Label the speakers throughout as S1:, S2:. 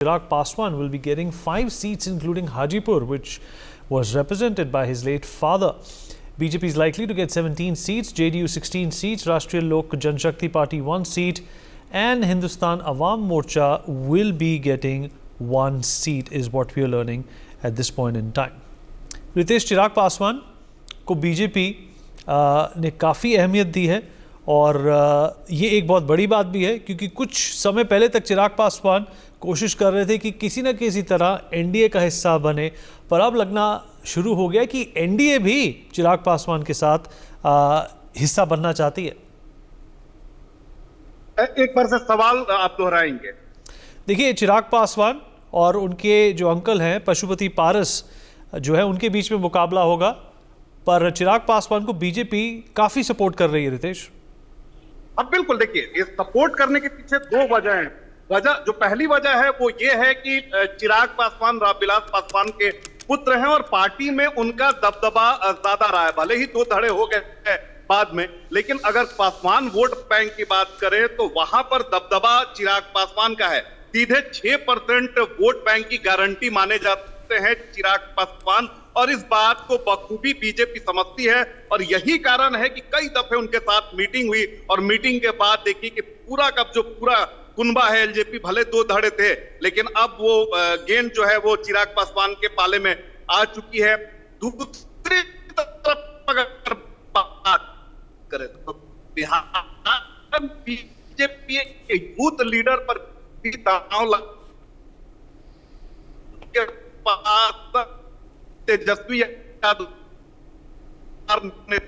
S1: Chirag Paswan will be getting 5 seats, including Hajipur, which was represented by his late father. BJP is likely to get 17 seats, JDU 16 seats, Rashtriya Lok Janshakti Party 1 seat, and Hindustan Awam Morcha will be getting 1 seat, is what we are learning at this point in time. Ritesh, Chirag Paswan को BJP ने काफ़ी अहमियत दी है और ये एक बहुत बड़ी बात भी है, क्योंकि कुछ समय पहले तक चिराग पासवान कोशिश कर रहे थे कि किसी न किसी तरह एनडीए का हिस्सा बने, पर अब लगना शुरू हो गया कि एनडीए भी चिराग पासवान के साथ हिस्सा बनना चाहती है।
S2: एक बार से सवाल आप दोहराएंगे?
S1: देखिए, चिराग पासवान और उनके जो अंकल हैं पशुपति पारस जो है, उनके बीच में मुकाबला होगा, पर चिराग पासवान को बीजेपी काफी सपोर्ट कर रही है। रितेश,
S2: अब बिल्कुल देखिए, इस सपोर्ट करने के पीछे दो वजह हैं। जो पहली वजह है वो ये है कि चिराग पासवान रामविलास पासवान के पुत्र हैं और पार्टी में उनका दबदबा ज्यादा रहा है। भले ही दो धड़े हो गए बाद में, लेकिन अगर पासवान वोट बैंक की बात करें तो वहां पर दबदबा चिराग पासवान का है। सीधे 6% वोट बैंक की गारंटी माने जाते हैं चिराग पासवान, और इस बात को बखूबी बीजेपी समझती है। और यही कारण है कि कई दफे उनके साथ मीटिंग हुई और मीटिंग के बाद देखी कि पूरा का जो पूरा कुनबा है एलजेपी, भले दो धड़े थे लेकिन अब वो गेंद जो है वो चिराग पासवान के पाले में आ चुकी है। दूसरी तरफ अगर बात करें तो बिहार बीजेपी के यूथ लीडर पर भी दांव के पास तेजस्वी यादव ने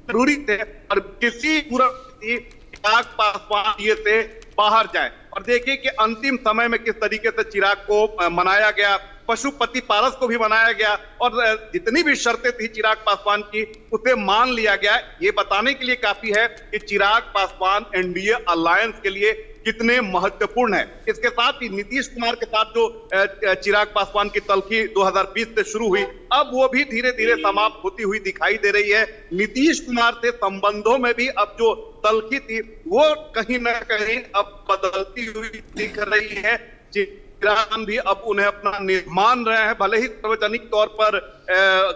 S2: जरूरी थे और किसी पूरा चिराग पासवान ये से बाहर जाए। और देखिए कि अंतिम समय में किस तरीके से चिराग को मनाया गया, पशुपति पारस को भी मनाया गया और जितनी भी शर्तें थी चिराग पासवान की उसे मान लिया गया। ये बताने के लिए काफी है कि चिराग पासवान एनडीए अलायंस के लिए कितने महत्वपूर्ण है। इसके साथ ही नीतीश कुमार के साथ जो चिराग पासवान की तल्खी 2020 से शुरू हुई, अब वो भी धीरे धीरे समाप्त होती हुई दिखाई दे रही है। नीतीश कुमार से संबंधों में भी अब जो तल्खी थी वो कहीं ना कहीं अब बदलती हुई दिख रही है। चिराग भी अब उन्हें अपना मान रहे हैं, भले ही सार्वजनिक तौर पर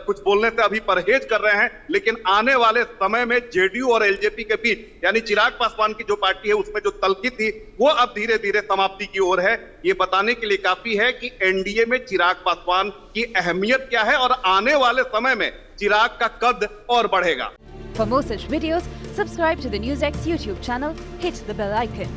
S2: कुछ बोलने से अभी परहेज कर रहे हैं, लेकिन आने वाले समय में जेडीयू और एलजेपी के बीच, यानी चिराग पासवान की जो पार्टी है उसमें जो तल्खी थी वो अब धीरे धीरे समाप्ति की ओर है। ये बताने के लिए काफी है कि एनडीए में चिराग पासवान की अहमियत क्या है और आने वाले समय में चिराग का कद और बढ़ेगा।
S3: For more such videos, subscribe to the NewsX YouTube channel, hit the bell icon.